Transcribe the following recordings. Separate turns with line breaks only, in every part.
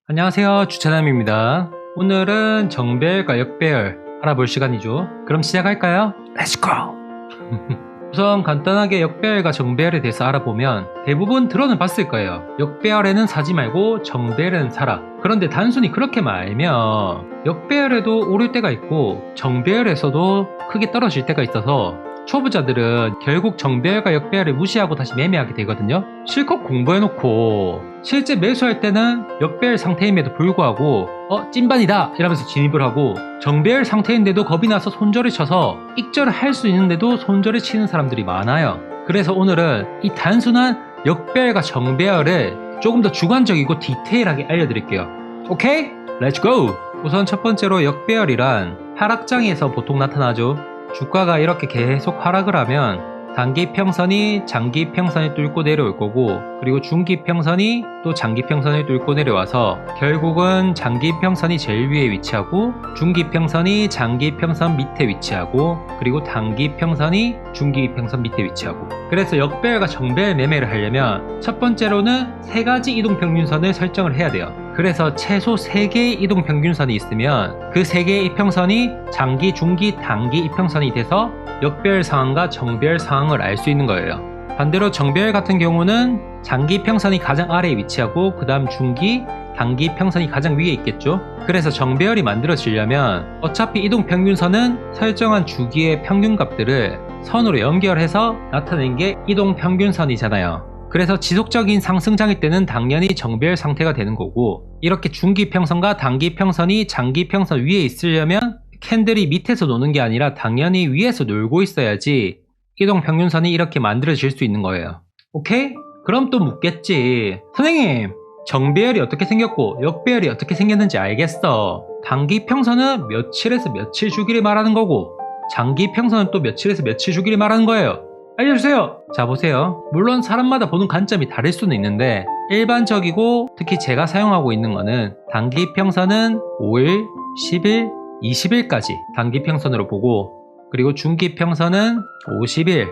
안녕하세요, 주차남입니다. 오늘은 정배열과 역배열 알아볼 시간이죠. 그럼 시작할까요? Let's go! 우선 간단하게 역배열과 정배열에 대해서 알아보면 대부분 들어는 봤을 거예요. 역배열에는 사지 말고 정배열에는 사라. 그런데 단순히 그렇게만 알면 역배열에도 오를 때가 있고 정배열에서도 크게 떨어질 때가 있어서 초보자들은 결국 정배열과 역배열을 무시하고 다시 매매하게 되거든요. 실컷 공부해놓고 실제 매수할 때는 역배열 상태임에도 불구하고 찐반이다 이러면서 진입을 하고, 정배열 상태인데도 겁이 나서 손절을 쳐서 익절을 할 수 있는데도 손절을 치는 사람들이 많아요. 그래서 오늘은 이 단순한 역배열과 정배열을 조금 더 주관적이고 디테일하게 알려드릴게요. 오케이? 렛츠 고! 우선 첫 번째로 역배열이란 하락장에서 보통 나타나죠. 주가가 이렇게 계속 하락을 하면 단기 평선이 장기 평선을 뚫고 내려올 거고, 그리고 중기 평선이 또 장기 평선을 뚫고 내려와서 결국은 장기 평선이 제일 위에 위치하고, 중기 평선이 장기 평선 밑에 위치하고, 그리고 단기 평선이 중기 평선 밑에 위치하고. 그래서 역배열과 정배열 매매를 하려면 첫 번째로는 세 가지 이동평균선을 설정을 해야 돼요. 그래서 최소 3개의 이동평균선이 있으면 그 3개의 이평선이 장기, 중기, 단기 이평선이 돼서 역배열 상황과 정배열 상황을 알 수 있는 거예요. 반대로 정배열 같은 경우는 장기 평선이 가장 아래에 위치하고 그 다음 중기, 단기 평선이 가장 위에 있겠죠. 그래서 정배열이 만들어지려면 어차피 이동평균선은 설정한 주기의 평균값들을 선으로 연결해서 나타낸 게 이동평균선이잖아요. 그래서 지속적인 상승장일 때는 당연히 정배열 상태가 되는 거고, 이렇게 중기 평선과 단기 평선이 장기 평선 위에 있으려면 캔들이 밑에서 노는 게 아니라 당연히 위에서 놀고 있어야지 이동평균선이 이렇게 만들어질 수 있는 거예요. 오케이? 그럼 또 묻겠지. 선생님, 정배열이 어떻게 생겼고 역배열이 어떻게 생겼는지 알겠어. 단기 평선은 며칠에서 며칠 주기를 말하는 거고, 장기 평선은 또 며칠에서 며칠 주기를 말하는 거예요. 알려주세요. 자, 보세요. 물론 사람마다 보는 관점이 다를 수는 있는데 일반적이고 특히 제가 사용하고 있는 거는 단기 평선은 5일, 10일, 20일까지 단기 평선으로 보고, 그리고 중기 평선은 50일,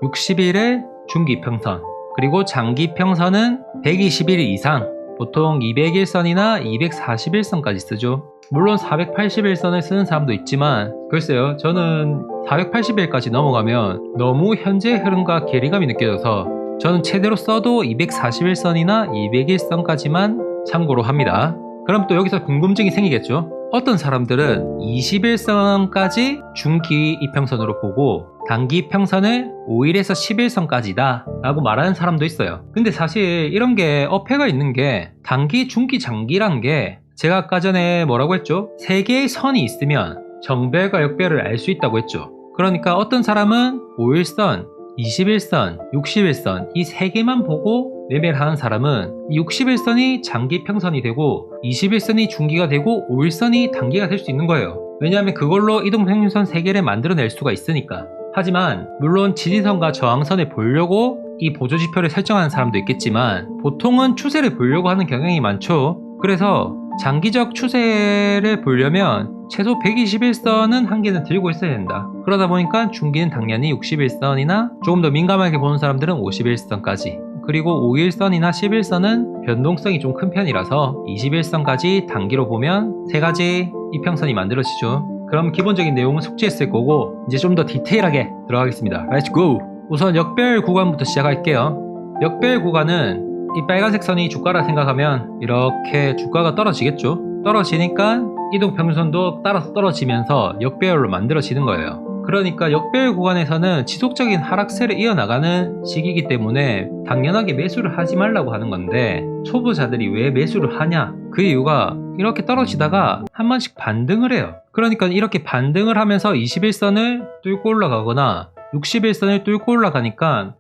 60일의 중기 평선, 그리고 장기 평선은 120일 이상, 보통 200일선이나 240일선까지 쓰죠. 물론 480일선을 쓰는 사람도 있지만 글쎄요, 저는 480일까지 넘어가면 너무 현재 흐름과 괴리감이 느껴져서 저는 최대로 써도 241선이나 200일선까지만 참고로 합니다. 그럼 또 여기서 궁금증이 생기겠죠. 어떤 사람들은 21선까지 중기 이평선으로 보고 단기 평선을 5일에서 10일선까지다 라고 말하는 사람도 있어요. 근데 사실 이런 게 어폐가 있는 게, 단기, 중기, 장기란 게 제가 아까 전에 뭐라고 했죠? 3개의 선이 있으면 정배열과 역배열을 알 수 있다고 했죠. 그러니까 어떤 사람은 5일선, 21선, 61선 이 3개만 보고 매매를 하는 사람은 61선이 장기 평선이 되고 21선이 중기가 되고 5일선이 단기가 될 수 있는 거예요. 왜냐하면 그걸로 이동평균선 3개를 만들어낼 수가 있으니까. 하지만 물론 지지선과 저항선을 보려고 이 보조지표를 설정하는 사람도 있겠지만 보통은 추세를 보려고 하는 경향이 많죠. 그래서 장기적 추세를 보려면 최소 121선은 한 개는 들고 있어야 된다. 그러다 보니까 중기는 당연히 61선이나 조금 더 민감하게 보는 사람들은 51선까지, 그리고 5일선이나 11선은 변동성이 좀 큰 편이라서 21선까지 단기로 보면 3가지 이평선이 만들어지죠. 그럼 기본적인 내용은 숙지했을 거고 이제 좀 더 디테일하게 들어가겠습니다. Let's go! 우선 역배열 구간부터 시작할게요. 역배열 구간은 이 빨간색 선이 주가라 생각하면 이렇게 주가가 떨어지겠죠. 떨어지니까 이동평균선도 따라서 떨어지면서 역배열로 만들어지는 거예요. 그러니까 역배열 구간에서는 지속적인 하락세를 이어나가는 시기이기 때문에 당연하게 매수를 하지 말라고 하는 건데, 초보자들이 왜 매수를 하냐? 그 이유가 이렇게 떨어지다가 한 번씩 반등을 해요. 그러니까 이렇게 반등을 하면서 21선을 뚫고 올라가거나 61선을 뚫고 올라가니까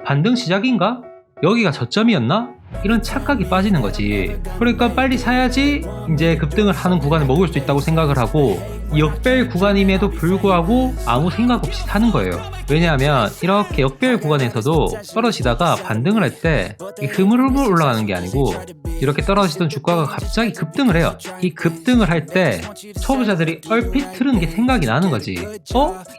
반등 시작인가? 여기가 저점이었나? 이런 착각이 빠지는 거지. 그러니까 빨리 사야지 이제 급등을 하는 구간을 먹을 수 있다고 생각을 하고 이 역배열 구간임에도 불구하고 아무 생각 없이 타는 거예요. 왜냐하면 이렇게 역배열 구간에서도 떨어지다가 반등을 할 때 흐물흐물 올라가는 게 아니고 이렇게 떨어지던 주가가 갑자기 급등을 해요. 이 급등을 할 때 초보자들이 얼핏 들은 게 생각이 나는 거지.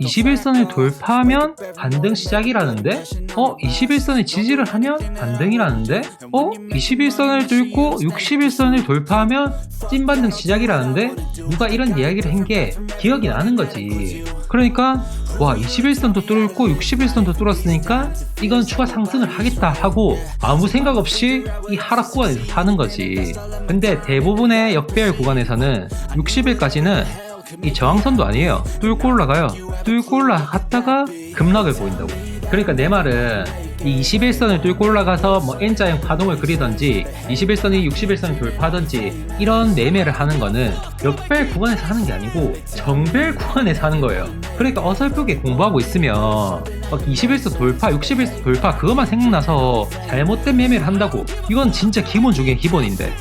21선을 돌파하면 반등 시작이라는데? 21선을 지지를 하면 반등이라는데? 21선을 뚫고 61선을 돌파하면 찐반등 시작이라는데? 누가 이런 이야기를 한 게 기억이 나는 거지. 그러니까 와 21선도 뚫고 61선도 뚫었으니까 이건 추가 상승을 하겠다 하고 아무 생각 없이 이 하락 구간에서 사는 거지. 근데 대부분의 역배열 구간에서는 60일까지는 이 저항선도 아니에요. 뚫고 올라가요. 뚫고 올라갔다가 급락을 보인다고. 그러니까 내 말은 이 21선을 뚫고 올라가서 뭐 N자형 파동을 그리던지 21선이 61선을 돌파하던지 이런 매매를 하는 거는 역배열 구간에서 하는 게 아니고 정배열 구간에서 하는 거예요. 그러니까 어설프게 공부하고 있으면 막 21선 돌파, 61선 돌파 그것만 생각나서 잘못된 매매를 한다고. 이건 진짜 기본 중에 기본인데.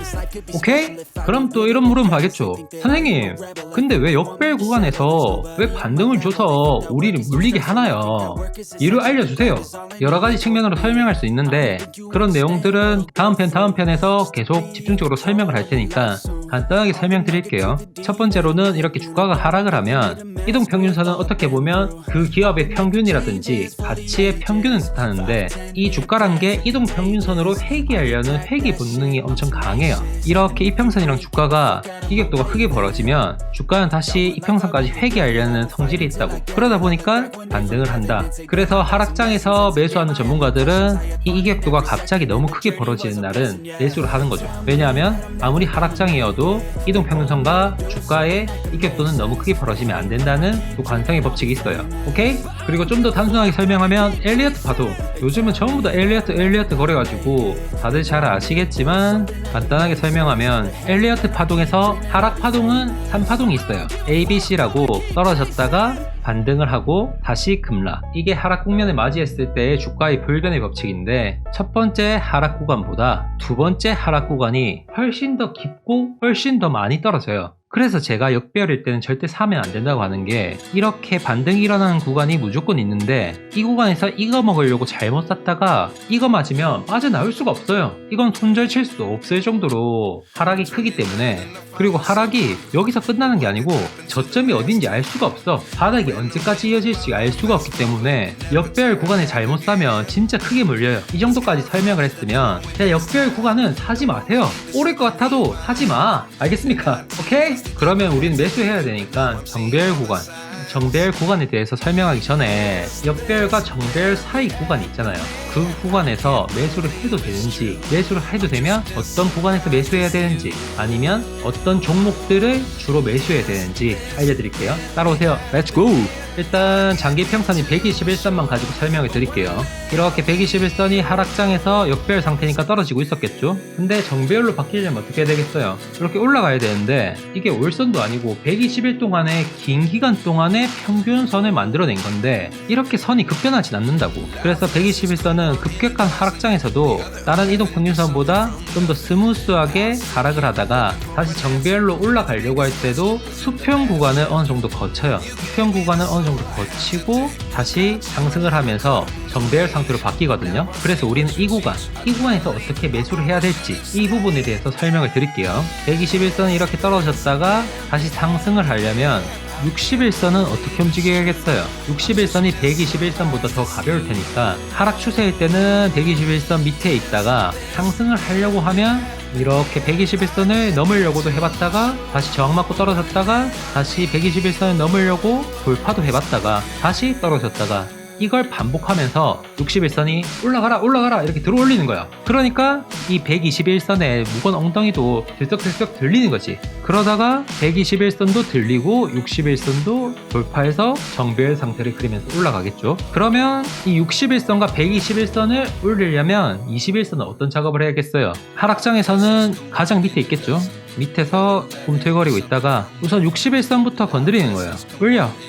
오케이? 그럼 또 이런 물음 하겠죠. 선생님, 근데 왜 역배열 구간에서 왜 반등을 줘서 우리를 물리게 하나요? 이를 알려주세요. 여러 가지 측면으로 설명할 수 있는데 그런 내용들은 다음 편에서 계속 집중적으로 설명을 할 테니까 간단하게 설명드릴게요. 첫 번째로는 이렇게 주가가 하락을 하면 이동평균선은 어떻게 보면 그 기업의 평균이라든지 가치의 평균을 뜻하는데 이 주가란 게 이동평균선으로 회귀하려는 회귀 본능이 엄청 강해요. 이렇게 이평선이랑 주가가 이격도가 크게 벌어지면 주가는 다시 이평선까지 회귀하려는 성질이 있다고. 그러다 보니까 반등을 한다. 그래서 하락장에서 매수하는 전문가들은 이 이격도가 갑자기 너무 크게 벌어지는 날은 매수를 하는 거죠. 왜냐하면 아무리 하락장이어도 이동평균선과 주가의 이격도는 너무 크게 벌어지면 안 된다는 또 관성의 법칙이 있어요. 오케이? 그리고 좀 더 단순하게 설명하면 엘리어트 파동. 요즘은 전부 다 엘리어트 거려가지고 다들 잘 아시겠지만 간단하게 설명하면 엘리어트 파동에서 하락 파동은 3파동이 있어요. A, B, C라고 떨어졌다가 반등을 하고 다시 급락. 이게 하락 국면을 맞이했을 때의 주가의 불변의 법칙인데 첫 번째 하락 구간보다 두 번째 하락 구간이 훨씬 더 깊고 훨씬 더 많이 떨어져요. 그래서 제가 역배열일 때는 절대 사면 안 된다고 하는 게 이렇게 반등이 일어나는 구간이 무조건 있는데 이 구간에서 이거 먹으려고 잘못 샀다가 이거 맞으면 빠져나올 수가 없어요. 이건 손절 칠 수도 없을 정도로 하락이 크기 때문에. 그리고 하락이 여기서 끝나는 게 아니고 저점이 어딘지 알 수가 없어. 바닥이 언제까지 이어질지 알 수가 없기 때문에 역배열 구간에 잘못 사면 진짜 크게 물려요. 이 정도까지 설명을 했으면 역배열 구간은 사지 마세요. 오를 것 같아도 사지 마. 알겠습니까? 오케이? 그러면 우리는 매수해야 되니까 정배열 구간에 대해서 설명하기 전에 역배열과 정배열 사이 구간이 있잖아요. 그 구간에서 매수를 해도 되는지, 매수를 해도 되면 어떤 구간에서 매수해야 되는지, 아니면 어떤 종목들을 주로 매수해야 되는지 알려드릴게요. 따라오세요. Let's go! 일단 장기평선이 121선만 가지고 설명을 드릴게요. 이렇게 121선이 하락장에서 역배열 상태니까 떨어지고 있었겠죠. 근데 정배열로 바뀌려면 어떻게 해야 되겠어요? 이렇게 올라가야 되는데 이게 올선도 아니고 120일 동안의 긴 기간 동안의 평균선을 만들어낸 건데 이렇게 선이 급변하진 않는다고. 그래서 121선은 급격한 하락장에서도 다른 이동평균선보다 좀 더 스무스하게 하락을 하다가 다시 정배열로 올라가려고 할 때도 수평 구간을 어느 정도 거쳐요. 수평 구간을 어느 정도 거치고 다시 상승을 하면서 정배열 상태로 바뀌거든요. 그래서 우리는 이 구간에서 어떻게 매수를 해야 될지 이 부분에 대해서 설명을 드릴게요. 121선이 이렇게 떨어졌다가 다시 상승을 하려면 61선은 어떻게 움직여야겠어요? 61선이 121선보다 더 가벼울 테니까 하락 추세일 때는 121선 밑에 있다가 상승을 하려고 하면 이렇게 121선을 넘으려고도 해봤다가 다시 저항 맞고 떨어졌다가 다시 121선을 넘으려고 돌파도 해봤다가 다시 떨어졌다가 이걸 반복하면서 61선이 올라가라 이렇게 들어올리는 거야. 그러니까 이 121선의 무거운 엉덩이도 들썩들썩 들리는 거지. 그러다가 121선도 들리고 61선도 돌파해서 정배열 상태를 그리면서 올라가겠죠. 그러면 이 61선과 121선을 올리려면 21선은 어떤 작업을 해야겠어요? 하락장에서는 가장 밑에 있겠죠. 밑에서 꿈틀거리고 있다가 우선 61선부터 건드리는 거예요.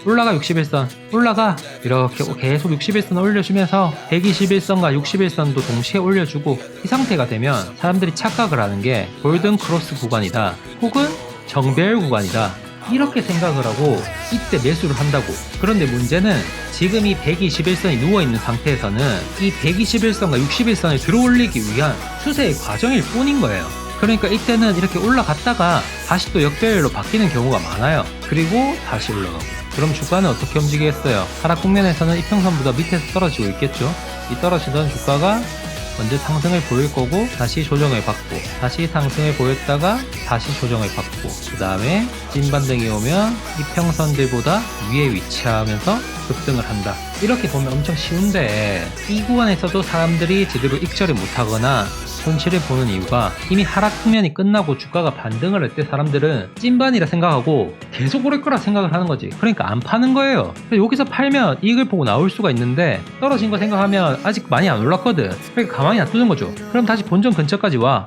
올라가 61선 올라가. 이렇게 계속 61선 올려주면서 121선과 61선도 동시에 올려주고 이 상태가 되면 사람들이 착각을 하는 게 골든 크로스 구간이다 혹은 정배열 구간이다 이렇게 생각을 하고 이때 매수를 한다고. 그런데 문제는 지금 이 121선이 누워있는 상태에서는 이 121선과 61선을 들어올리기 위한 추세의 과정일 뿐인 거예요. 그러니까 이때는 이렇게 올라갔다가 다시 또 역배열로 바뀌는 경우가 많아요. 그리고 다시 올라가고. 그럼 주가는 어떻게 움직이겠어요? 하락 국면에서는 이평선보다 밑에서 떨어지고 있겠죠. 이 떨어지던 주가가 먼저 상승을 보일 거고 다시 조정을 받고 다시 상승을 보였다가 다시 조정을 받고 그 다음에 찐반등이 오면 이평선들보다 위에 위치하면서 급등을 한다. 이렇게 보면 엄청 쉬운데 이 구간에서도 사람들이 제대로 익절을 못하거나 손실을 보는 이유가 이미 하락 국면이 끝나고 주가가 반등을 할 때 사람들은 찐반이라 생각하고 계속 오를 거라 생각을 하는 거지. 그러니까 안 파는 거예요. 여기서 팔면 이익을 보고 나올 수가 있는데 떨어진 거 생각하면 아직 많이 안 올랐거든. 그러니까 가만히 놔두는 거죠. 그럼 다시 본전 근처까지 와.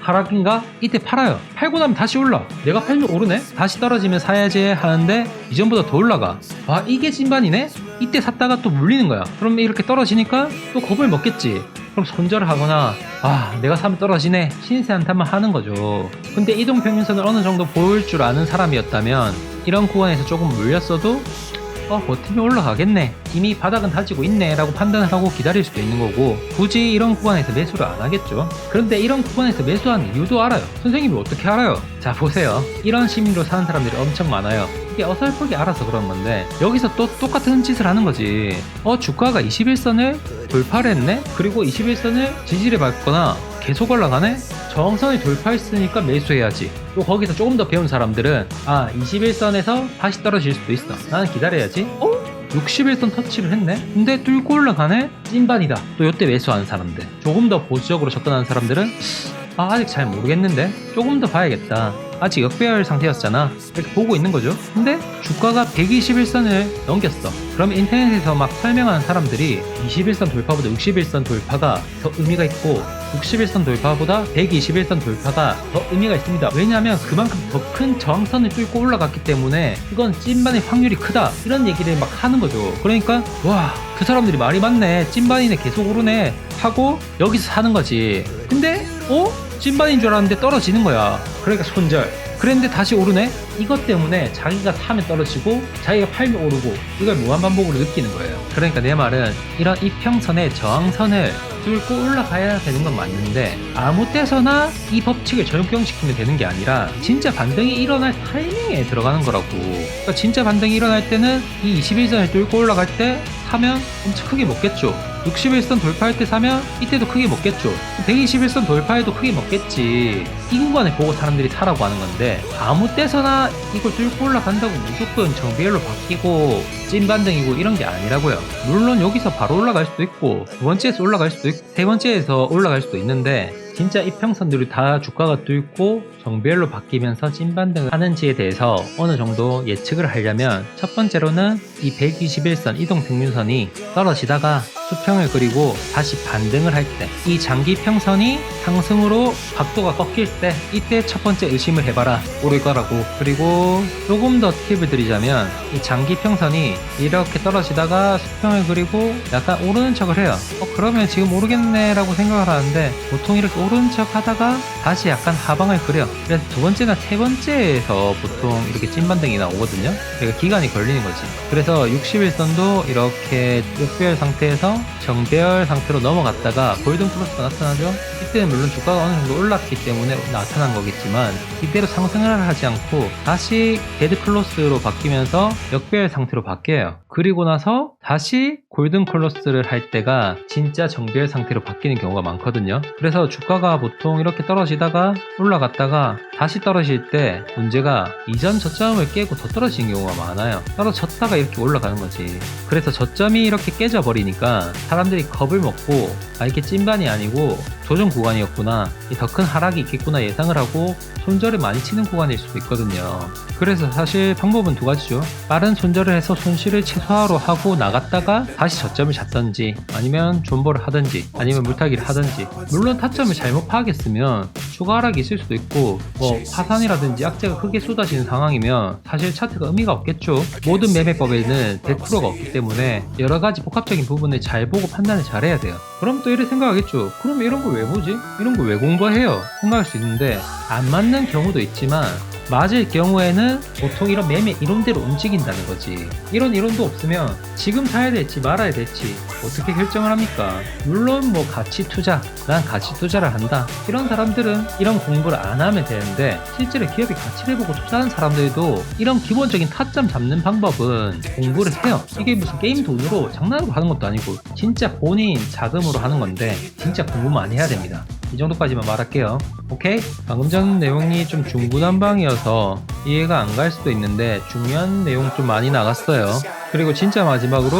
하락인가? 이때 팔아요. 팔고 나면 다시 올라. 내가 팔면 오르네? 다시 떨어지면 사야지 하는데 이전보다 더 올라가. 이게 찐반이네? 이때 샀다가 또 물리는 거야. 그럼 이렇게 떨어지니까 또 겁을 먹겠지. 그럼 손절을 하거나 내가 사면 떨어지네 신세 한탄만 하는 거죠. 근데 이동평균선을 어느 정도 보일 줄 아는 사람이었다면 이런 구간에서 조금 물렸어도 버티면 올라가겠네, 이미 바닥은 다지고 있네 라고 판단을 하고 기다릴 수도 있는 거고, 굳이 이런 구간에서 매수를 안 하겠죠. 그런데 이런 구간에서 매수하는 이유도 알아요. 선생님이 어떻게 알아요? 자 보세요. 이런 심리로 사는 사람들이 엄청 많아요. 이게 어설프게 알아서 그런 건데 여기서 또 똑같은 짓을 하는 거지. 주가가 21선을 돌파를 했네? 그리고 21선을 지지를 밟거나 계속 올라가네? 저항선을 돌파했으니까 매수해야지. 또 거기서 조금 더 배운 사람들은 21선에서 다시 떨어질 수도 있어, 나는 기다려야지. 61선 터치를 했네? 근데 뚫고 올라가네? 찐반이다. 또 요때 매수하는 사람들, 조금 더 보수적으로 접근하는 사람들은 아직 잘 모르겠는데 조금 더 봐야겠다, 아직 역배열 상태였잖아, 이렇게 보고 있는 거죠. 근데 주가가 121선을 넘겼어. 그럼 인터넷에서 막 설명하는 사람들이 21선 돌파보다 61선 돌파가 더 의미가 있고 61선 돌파보다 121선 돌파가 더 의미가 있습니다. 왜냐하면 그만큼 더 큰 저항선을 뚫고 올라갔기 때문에 이건 찐반의 확률이 크다, 이런 얘기를 막 하는 거죠. 그러니까 그 사람들이 말이 맞네, 찐반이네, 계속 오르네 하고 여기서 사는 거지. 근데 찐반인 줄 알았는데 떨어지는 거야. 그러니까 손절. 그랬는데 다시 오르네? 이것 때문에 자기가 사면 떨어지고 자기가 팔면 오르고 이걸 무한반복으로 느끼는 거예요. 그러니까 내 말은 이런 이평선의 저항선을 뚫고 올라가야 되는 건 맞는데 아무 때서나 이 법칙을 적용시키면 되는 게 아니라 진짜 반등이 일어날 타이밍에 들어가는 거라고. 그러니까 진짜 반등이 일어날 때는 이 21선을 뚫고 올라갈 때 사면 엄청 크게 먹겠죠. 61선 돌파할 때 사면 이때도 크게 먹겠죠. 121선 돌파해도 크게 먹겠지. 이 구간을 보고 사람들이 사라고 하는 건데 아무 때서나 이걸 뚫고 올라간다고 무조건 정배열로 바뀌고 찐반등이고 이런 게 아니라고요. 물론 여기서 바로 올라갈 수도 있고 두 번째에서 올라갈 수도 있고 세 번째에서 올라갈 수도 있는데 진짜 이평선들이 다 주가가 뚫고 정배열로 바뀌면서 찐반등을 하는지에 대해서 어느 정도 예측을 하려면 첫 번째로는 이 121선 이동평균선이 떨어지다가 수평을 그리고 다시 반등을 할 때 이 장기평선이 상승으로 각도가 꺾일 때 이때 첫 번째 의심을 해봐라, 오를 거라고. 그리고 조금 더 팁을 드리자면 이 장기평선이 이렇게 떨어지다가 수평을 그리고 약간 오르는 척을 해요. 그러면 지금 오르겠네 라고 생각을 하는데 보통 이렇게 오르는 척 하다가 다시 약간 하방을 그려. 그래서 두 번째나 세 번째에서 보통 이렇게 찐반등이 나오거든요. 그러니까 기간이 걸리는 거지. 그래서 61선도 이렇게 역배열 상태에서 정배열 상태로 넘어갔다가 골든 크로스가 나타나죠. 이때는 물론 주가가 어느 정도 올랐기 때문에 나타난 거겠지만 이대로 상승을 하지 않고 다시 데드 클로스로 바뀌면서 역배열 상태로 바뀌어요. 그리고 나서 다시 골든 클로스를 할 때가 진짜 정배열 상태로 바뀌는 경우가 많거든요. 그래서 주가가 보통 이렇게 떨어지다가 올라갔다가 다시 떨어질 때 문제가 이전 저점을 깨고 더 떨어지는 경우가 많아요. 떨어졌다가 이렇게 올라가는 거지. 그래서 저점이 이렇게 깨져버리니까 사람들이 겁을 먹고 이게 찐반이 아니고 조정 구간이었구나, 더 큰 하락이 있겠구나 예상을 하고 손절을 많이 치는 구간일 수도 있거든요. 그래서 사실 방법은 두 가지죠. 빠른 손절을 해서 손실을 최소화로 하고 나갔다가 다시 저점을 잡든지 아니면 존버를 하든지 아니면 물타기를 하든지. 물론 타점을 잘못 파악했으면 추가 하락이 있을 수도 있고 파산이라든지 악재가 크게 쏟아지는 상황이면 사실 차트가 의미가 없겠죠. 모든 매매법에는 100%가 없기 때문에 여러가지 복합적인 부분을 잘 보고 판단을 잘해야 돼요. 그럼 또 이렇게 생각하겠죠. 그럼 이런 걸 왜 보지? 이런 걸 왜 공부해요? 생각할 수 있는데 안 맞는 경우도 있지만 맞을 경우에는 보통 이런 매매 이론대로 움직인다는 거지. 이런 이론도 없으면 지금 사야 될지 말아야 될지 어떻게 결정을 합니까? 물론 뭐 가치 투자, 난 가치 투자를 한다, 이런 사람들은 이런 공부를 안 하면 되는데, 실제로 기업의 가치를 보고 투자하는 사람들도 이런 기본적인 타점 잡는 방법은 공부를 해요. 이게 무슨 게임 돈으로 장난으로 하는 것도 아니고 진짜 본인 자금으로 하는 건데 진짜 공부 많이 해야 됩니다. 이 정도까지만 말할게요. 오케이? 방금 전 내용이 좀 중구난방이어서 이해가 안 갈 수도 있는데 중요한 내용 좀 많이 나갔어요. 그리고 진짜 마지막으로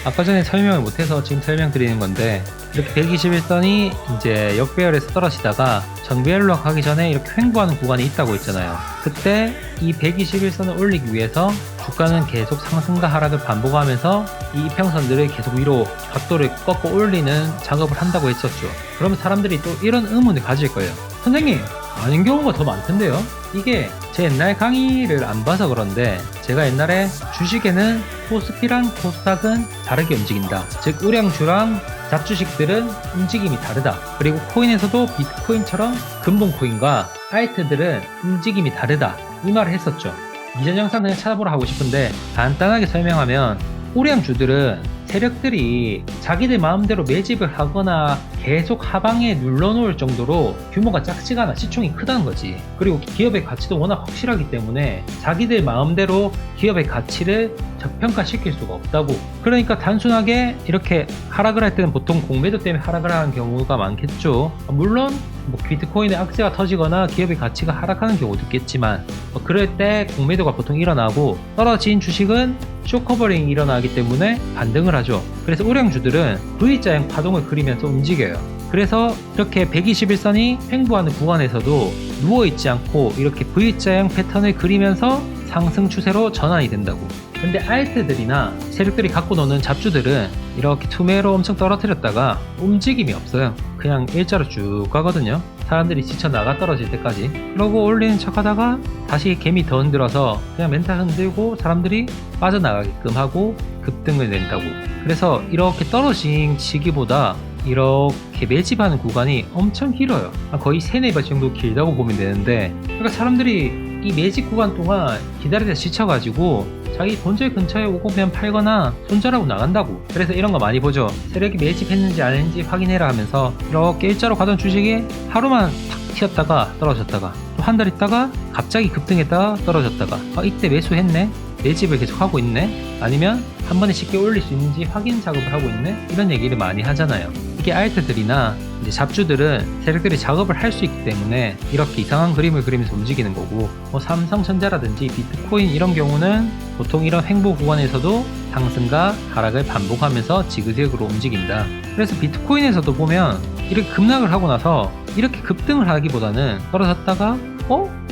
아까 전에 설명을 못해서 지금 설명드리는 건데, 이렇게 121선이 이제 역배열에서 떨어지다가 정배열로 가기 전에 이렇게 횡보하는 구간이 있다고 했잖아요. 그때 이 121선을 올리기 위해서 주가는 계속 상승과 하락을 반복하면서 이 이평선들을 계속 위로 각도를 꺾어 올리는 작업을 한다고 했었죠. 그러면 사람들이 또 이런 의문을 가질 거예요. 선생님, 아닌 경우가 더 많던데요? 이게 제 옛날 강의를 안 봐서 그런데, 제가 옛날에 주식에는 코스피랑 코스닥은 다르게 움직인다, 즉 우량주랑 잡주식들은 움직임이 다르다, 그리고 코인에서도 비트코인처럼 근본코인과 알트들은 움직임이 다르다, 이 말을 했었죠. 이전 영상 그냥 찾아보라 하고 싶은데 간단하게 설명하면, 우량주들은 세력들이 자기들 마음대로 매집을 하거나 계속 하방에 눌러놓을 정도로 규모가 작지가 않아 시총이 크다는 거지. 그리고 기업의 가치도 워낙 확실하기 때문에 자기들 마음대로 기업의 가치를 저평가시킬 수가 없다고. 그러니까 단순하게 이렇게 하락을 할 때는 보통 공매도 때문에 하락을 하는 경우가 많겠죠. 물론 뭐 비트코인의 악재가 터지거나 기업의 가치가 하락하는 경우도 있겠지만, 그럴 때 공매도가 보통 일어나고 떨어진 주식은 쇼커버링이 일어나기 때문에 반등을 하죠. 그래서 우량주들은 V자형 파동을 그리면서 움직여요. 그래서 이렇게 121선이 횡보하는 구간에서도 누워있지 않고 이렇게 V자형 패턴을 그리면서 상승 추세로 전환이 된다고. 근데 알트들이나 세력들이 갖고 노는 잡주들은 이렇게 투매로 엄청 떨어뜨렸다가 움직임이 없어요. 그냥 일자로 쭉 가거든요. 사람들이 지쳐 나가 떨어질 때까지. 그러고 올리는 척 하다가 다시 개미 더 흔들어서 그냥 멘탈 흔들고 사람들이 빠져나가게끔 하고 급등을 낸다고. 그래서 이렇게 떨어진 시기보다 이렇게 매집하는 구간이 엄청 길어요. 거의 3-4배 정도 길다고 보면 되는데, 그러니까 사람들이 이 매집 구간 동안 기다리다 지쳐가지고 자기 본질 근처에 오고 그냥 팔거나 손절하고 나간다고. 그래서 이런 거 많이 보죠. 세력이 매집했는지 안 했는지 확인해라 하면서 이렇게 일자로 가던 주식이 하루만 탁 튀었다가 떨어졌다가 또 한 달 있다가 갑자기 급등했다가 떨어졌다가 이때 매수했네, 매집을 계속 하고 있네, 아니면 한 번에 쉽게 올릴 수 있는지 확인 작업을 하고 있네, 이런 얘기를 많이 하잖아요. 이게 알트들이나 이제 잡주들은 세력들이 작업을 할 수 있기 때문에 이렇게 이상한 그림을 그리면서 움직이는 거고, 삼성전자라든지 비트코인 이런 경우는 보통 이런 횡보 구간에서도 상승과 하락을 반복하면서 지그재그로 움직인다. 그래서 비트코인에서도 보면 이렇게 급락을 하고 나서 이렇게 급등을 하기보다는 떨어졌다가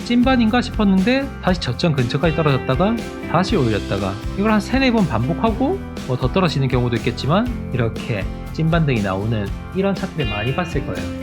찐반인가 싶었는데 다시 저점 근처까지 떨어졌다가 다시 올렸다가 이걸 한 3-4번 반복하고 더 떨어지는 경우도 있겠지만 이렇게 찐반등이 나오는 이런 차트를 많이 봤을 거예요.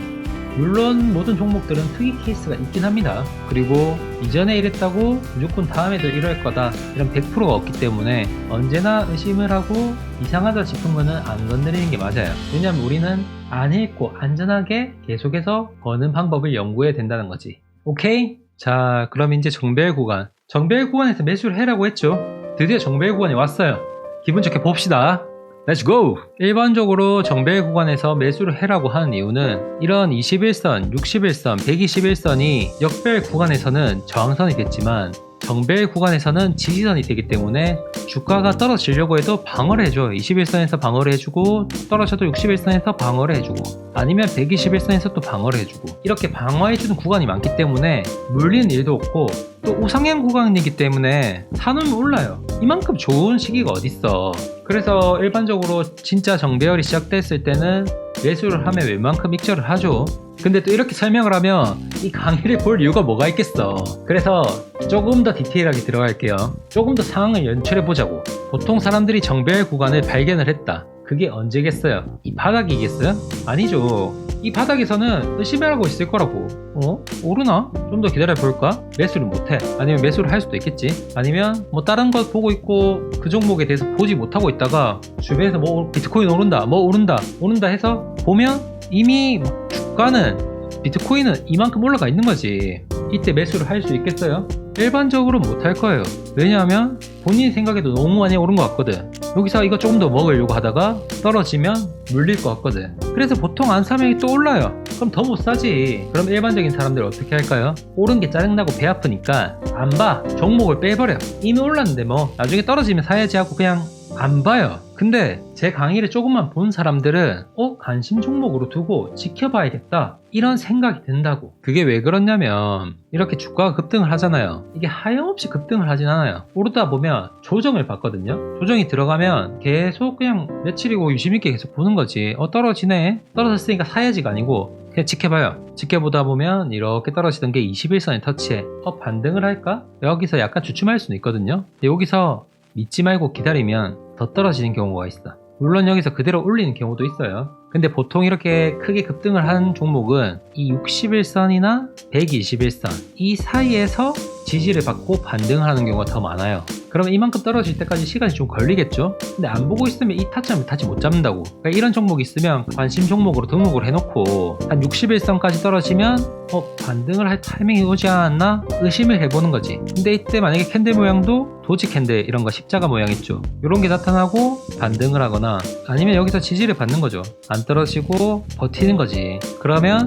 물론 모든 종목들은 특이 케이스가 있긴 합니다. 그리고 이전에 이랬다고 무조건 다음에도 이럴 거다 이런 100%가 없기 때문에 언제나 의심을 하고 이상하다 싶은 거는 안 건드리는 게 맞아요. 왜냐면 우리는 안 읽고 안전하게 계속해서 버는 방법을 연구해야 된다는 거지. 오케이? 자, 그럼 이제 정배열 구간. 정배열 구간에서 매수를 해라고 했죠. 드디어 정배열 구간에 왔어요. 기분 좋게 봅시다. Let's go! 일반적으로 정배열 구간에서 매수를 해라고 하는 이유는 이런 21선, 61선, 121선이 역배열 구간에서는 저항선이 됐지만 정배열 구간에서는 지지선이 되기 때문에 주가가 떨어지려고 해도 방어를 해줘요. 21선에서 방어를 해주고 떨어져도 61선에서 방어를 해주고 아니면 121선에서 또 방어를 해주고 이렇게 방어해주는 구간이 많기 때문에 물리는 일도 없고 또 우상향 구간이기 때문에 사놓으면 올라요. 이만큼 좋은 시기가 어딨어. 그래서 일반적으로 진짜 정배열이 시작됐을 때는 매수를 하면 웬만큼 익절을 하죠. 근데 또 이렇게 설명을 하면 이 강의를 볼 이유가 뭐가 있겠어. 그래서 조금 더 디테일하게 들어갈게요. 조금 더 상황을 연출해 보자고. 보통 사람들이 정배열 구간을 발견을 했다. 그게 언제겠어요? 이 바닥이겠어요? 아니죠. 이 바닥에서는 의심하고 있을 거라고. 오르나? 좀 더 기다려 볼까? 매수를 못해. 아니면 매수를 할 수도 있겠지. 아니면 뭐 다른 거 보고 있고 그 종목에 대해서 보지 못하고 있다가 주변에서 뭐 비트코인 오른다, 뭐 오른다 해서 보면 이미 주가는 비트코인은 이만큼 올라가 있는 거지. 이때 매수를 할 수 있겠어요? 일반적으로 못할 거예요. 왜냐하면 본인 생각에도 너무 많이 오른 것 같거든. 여기서 이거 조금 더 먹으려고 하다가 떨어지면 물릴 것 같거든. 그래서 보통 안 사면 또 올라요. 그럼 더 못 사지. 그럼 일반적인 사람들 어떻게 할까요? 오른 게 짜증나고 배 아프니까 안 봐. 종목을 빼버려. 이미 올랐는데 뭐 나중에 떨어지면 사야지 하고 그냥 안 봐요. 근데 제 강의를 조금만 본 사람들은 관심 종목으로 두고 지켜봐야겠다 이런 생각이 든다고. 그게 왜 그렇냐면 이렇게 주가가 급등을 하잖아요. 이게 하염없이 급등을 하진 않아요. 오르다 보면 조정을 받거든요. 조정이 들어가면 계속 그냥 며칠이고 유심있게 계속 보는 거지. 떨어지네, 떨어졌으니까 사야지가 아니고 그냥 지켜봐요. 지켜보다 보면 이렇게 떨어지던 게 21선에 터치해. 반등을 할까? 여기서 약간 주춤할 수는 있거든요. 근데 여기서 믿지 말고 기다리면 더 떨어지는 경우가 있어. 물론 여기서 그대로 올리는 경우도 있어요. 근데 보통 이렇게 크게 급등을 한 종목은 이 61선이나 121선 이 사이에서 지지를 받고 반등을 하는 경우가 더 많아요. 그러면 이만큼 떨어질 때까지 시간이 좀 걸리겠죠? 근데 안 보고 있으면 이 타점을 다시 못 잡는다고. 그러니까 이런 종목이 있으면 관심 종목으로 등록을 해놓고 한 61선까지 떨어지면 반등을 할 타이밍이 오지 않았나? 의심을 해보는 거지. 근데 이때 만약에 캔들 모양도 도지 캔들 이런 거 십자가 모양 있죠? 이런 게 나타나고 반등을 하거나 아니면 여기서 지지를 받는 거죠. 안 떨어지고 버티는 거지. 그러면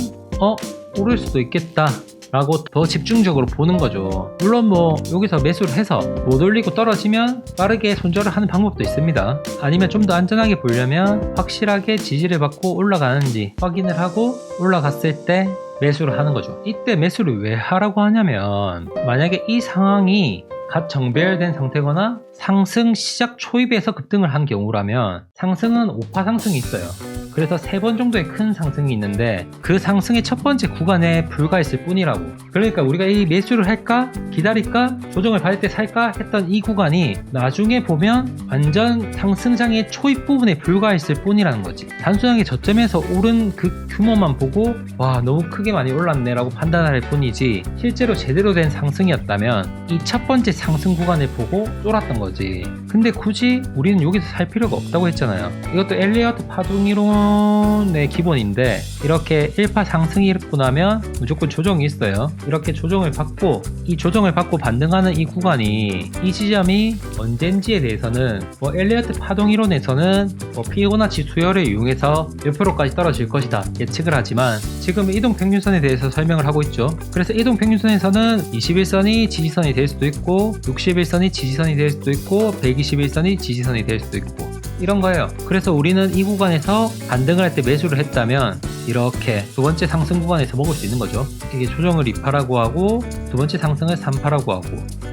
오를 수도 있겠다 라고 더 집중적으로 보는 거죠. 물론 뭐 여기서 매수를 해서 못 올리고 떨어지면 빠르게 손절을 하는 방법도 있습니다. 아니면 좀 더 안전하게 보려면 확실하게 지지를 받고 올라가는지 확인을 하고 올라갔을 때 매수를 하는 거죠. 이때 매수를 왜 하라고 하냐면 만약에 이 상황이 갓 정배열된 상태거나 상승 시작 초입에서 급등을 한 경우라면 상승은 5파 상승이 있어요. 그래서 3번 정도의 큰 상승이 있는데 그 상승의 첫 번째 구간에 불과했을 뿐이라고. 그러니까 우리가 이 매수를 할까? 기다릴까? 조정을 받을 때 살까? 했던 이 구간이 나중에 보면 완전 상승장의 초입 부분에 불과했을 뿐이라는 거지. 단순하게 저점에서 오른 그 규모만 보고 와 너무 크게 많이 올랐네 라고 판단할 뿐이지 실제로 제대로 된 상승이었다면 이 첫 번째 상승 구간을 보고 쫄았던 거지. 근데 굳이 우리는 여기서 살 필요가 없다고 했잖아요. 이것도 엘리어트 파동이론의 기본인데 이렇게 1파 상승이 있고 나면 무조건 조정이 있어요. 이렇게 조정을 받고 이 조정을 받고 반등하는 이 구간이 이 지점이 언젠지에 대해서는 엘리어트 파동이론에서는 피보나치 수열을 이용해서 몇 프로까지 떨어질 것이다 예측을 하지만 지금 이동평균선에 대해서 설명을 하고 있죠. 그래서 이동평균선에서는 21선이 지지선이 될 수도 있고 61선이 지지선이 될 수도 있고 121선이 지지선이 될 수도 있고 이런 거예요. 그래서 우리는 이 구간에서 반등을 할 때 매수를 했다면 이렇게 두 번째 상승 구간에서 먹을 수 있는 거죠. 이게 조정을 2파라고 하고 두 번째 상승을 3파라고 하고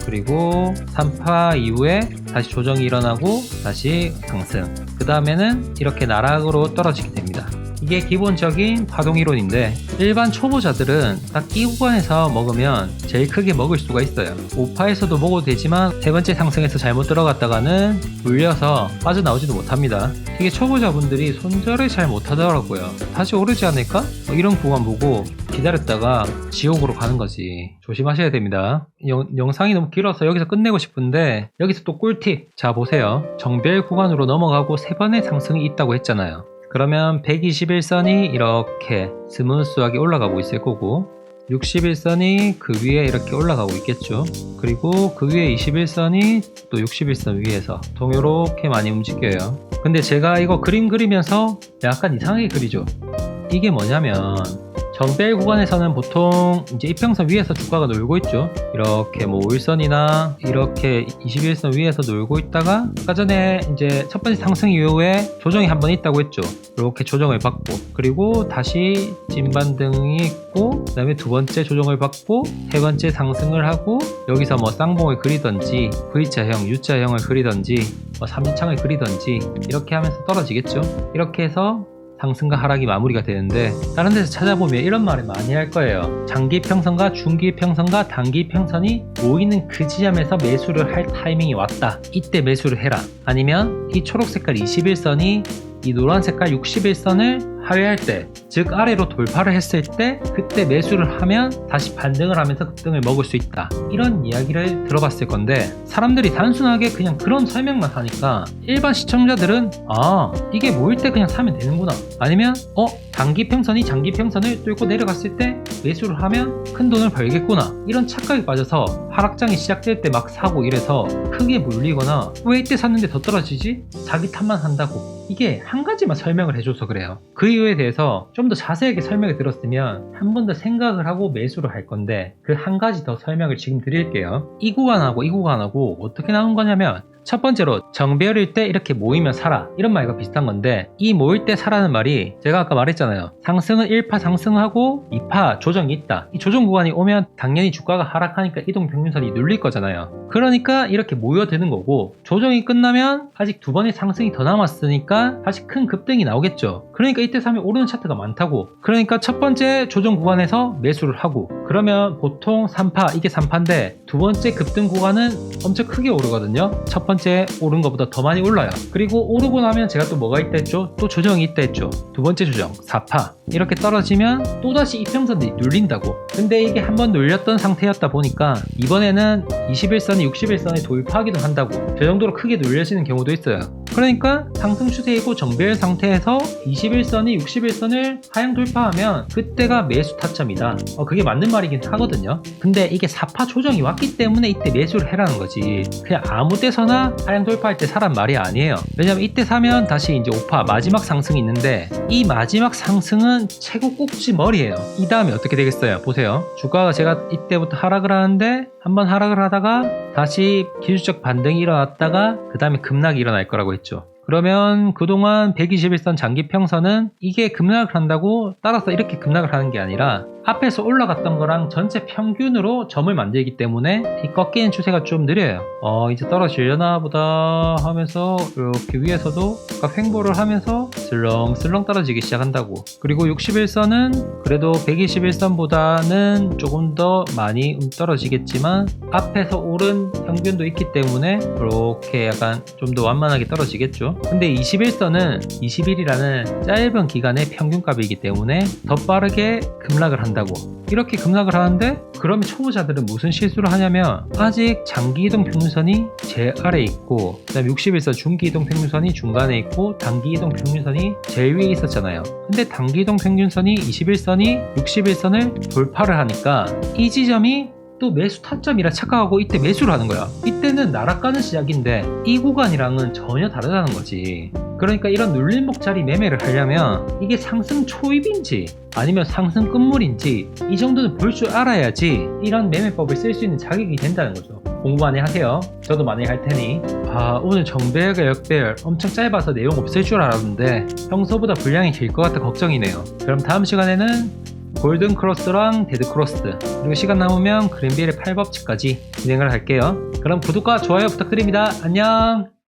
그리고 3파 이후에 다시 조정이 일어나고 다시 상승, 그 다음에는 이렇게 나락으로 떨어지게 됩니다. 이게 기본적인 파동이론인데 일반 초보자들은 딱 이 구간에서 먹으면 제일 크게 먹을 수가 있어요. 5파에서도 먹어도 되지만 세 번째 상승에서 잘못 들어갔다가는 물려서 빠져나오지도 못합니다. 이게 초보자분들이 손절을 잘 못하더라고요. 다시 오르지 않을까? 이런 구간 보고 기다렸다가 지옥으로 가는 거지. 조심하셔야 됩니다. 영상이 너무 길어서 여기서 끝내고 싶은데 여기서 또 꿀팁. 자 보세요. 정배열 구간으로 넘어가고 세 번의 상승이 있다고 했잖아요. 그러면 121선이 이렇게 스무스하게 올라가고 있을 거고 61선이 그 위에 이렇게 올라가고 있겠죠. 그리고 그 위에 21선이 또 61선 위에서 동요렇게 많이 움직여요. 근데 제가 이거 그림 그리면서 약간 이상하게 그리죠. 이게 뭐냐면 정배열 구간에서는 보통 이제 이평선 위에서 주가가 놀고 있죠. 이렇게 뭐 5일선이나 이렇게 21선 위에서 놀고 있다가 아까 전에 이제 첫 번째 상승 이후에 조정이 한 번 있다고 했죠. 이렇게 조정을 받고 그리고 다시 진반등이 있고 그 다음에 두 번째 조정을 받고 세 번째 상승을 하고 여기서 뭐 쌍봉을 그리던지 V자형, U자형을 그리던지 뭐 삼지창을 그리던지 이렇게 하면서 떨어지겠죠. 이렇게 해서 상승과 하락이 마무리가 되는데 다른 데서 찾아보면 이런 말을 많이 할 거예요. 장기평선과 중기평선과 단기평선이 모이는 그 지점에서 매수를 할 타이밍이 왔다. 이때 매수를 해라. 아니면 이 초록색깔 21선이 이 노란색깔 61선을 하회할 때, 즉 아래로 돌파를 했을 때 그때 매수를 하면 다시 반등을 하면서 급등을 먹을 수 있다. 이런 이야기를 들어봤을 건데 사람들이 단순하게 그냥 그런 설명만 하니까 일반 시청자들은 이게 모일 때 그냥 사면 되는구나, 아니면 장기 평선을 뚫고 내려갔을 때 매수를 하면 큰 돈을 벌겠구나, 이런 착각에 빠져서 하락장이 시작될 때 막 사고 이래서 크게 물리거나 왜 이때 샀는데 더 떨어지지? 자기 탓만 한다고. 이게 한 가지만 설명을 해줘서 그래요. 그 이유에 대해서 좀 더 자세하게 설명을 들었으면 한 번 더 생각을 하고 매수를 할 건데, 그 한 가지 더 설명을 지금 드릴게요. 이 구간하고 어떻게 나온 거냐면, 첫 번째로 정배열일 때 이렇게 모이면 사라, 이런 말과 비슷한 건데, 이 모일 때 사라는 말이 제가 아까 말했잖아요. 상승은 1파 상승하고 2파 조정이 있다. 이 조정 구간이 오면 당연히 주가가 하락하니까 이동평균선이 눌릴 거잖아요. 그러니까 이렇게 모여드는 거고, 조정이 끝나면 아직 두 번의 상승이 더 남았으니까 다시 큰 급등이 나오겠죠. 그러니까 이때 사면 오르는 차트가 많다고. 그러니까 첫 번째 조정 구간에서 매수를 하고, 그러면 보통 3파, 이게 3파인데 두 번째 급등 구간은 엄청 크게 오르거든요. 첫 번째 오른 것보다 더 많이 올라요. 그리고 오르고 나면 제가 또 뭐가 있다 했죠? 또 조정이 있다 했죠. 두 번째 조정 4파, 이렇게 떨어지면 또다시 이평선이 눌린다고. 근데 이게 한번 눌렸던 상태였다 보니까 이번에는 21선이 61선에 돌파하기도 한다고. 저 정도로 크게 눌려지는 경우도 있어요. 그러니까 상승 추세이고 정배열 상태에서 21선이 61선을 하향 돌파하면 그때가 매수 타점이다. 그게 맞는 말이긴 하거든요. 근데 이게 4파 조정이 왔기 때문에 이때 매수를 해라는 거지, 그냥 아무 때서나 하향 돌파할 때 사란 말이 아니에요. 왜냐면 이때 사면 다시 이제 5파 마지막 상승이 있는데, 이 마지막 상승은 최고 꼭지 머리예요. 이 다음에 어떻게 되겠어요? 보세요. 주가가 제가 이때부터 하락을 하는데 한번 하락을 하다가 다시 기술적 반등이 일어났다가 그 다음에 급락이 일어날 거라고 했죠. 그러면 그동안 121선 장기 평선은 이게 급락을 한다고 따라서 이렇게 급락을 하는 게 아니라 앞에서 올라갔던 거랑 전체 평균으로 점을 만들기 때문에 이 꺾이는 추세가 좀 느려요. 이제 떨어지려나 보다 하면서 이렇게 위에서도 횡보를 하면서 슬렁슬렁 떨어지기 시작한다고. 그리고 61선은 그래도 121선보다는 조금 더 많이 떨어지겠지만 앞에서 오른 평균도 있기 때문에 이렇게 약간 좀 더 완만하게 떨어지겠죠. 근데 21선은 20일이라는 짧은 기간의 평균값이기 때문에 더 빠르게 급락을 한다고. 이렇게 급락을 하는데, 그러면 초보자들은 무슨 실수를 하냐면, 아직 장기이동 평균선이 제일 아래에 있고, 그 다음에 61선 중기이동 평균선이 중간에 있고, 단기이동 평균선이 제일 위에 있었잖아요. 근데 단기이동 평균선이 21선이 61선을 돌파를 하니까 이 지점이 또 매수 타점이라 착각하고 이때 매수를 하는 거야. 이때는 날아가는 시작인데 이 구간이랑은 전혀 다르다는 거지. 그러니까 이런 눌림목 자리 매매를 하려면 이게 상승 초입인지 아니면 상승 끝물인지 이 정도는 볼 줄 알아야지 이런 매매법을 쓸 수 있는 자격이 된다는 거죠. 공부 많이 하세요. 저도 많이 할 테니. 오늘 정배열과 역배열 엄청 짧아서 내용 없을 줄 알았는데 평소보다 분량이 길 것 같아 걱정이네요. 그럼 다음 시간에는 골든 크로스랑 데드 크로스, 그리고 시간 남으면 그랜비엘의 8법칙까지 진행을 할게요. 그럼 구독과 좋아요 부탁드립니다. 안녕.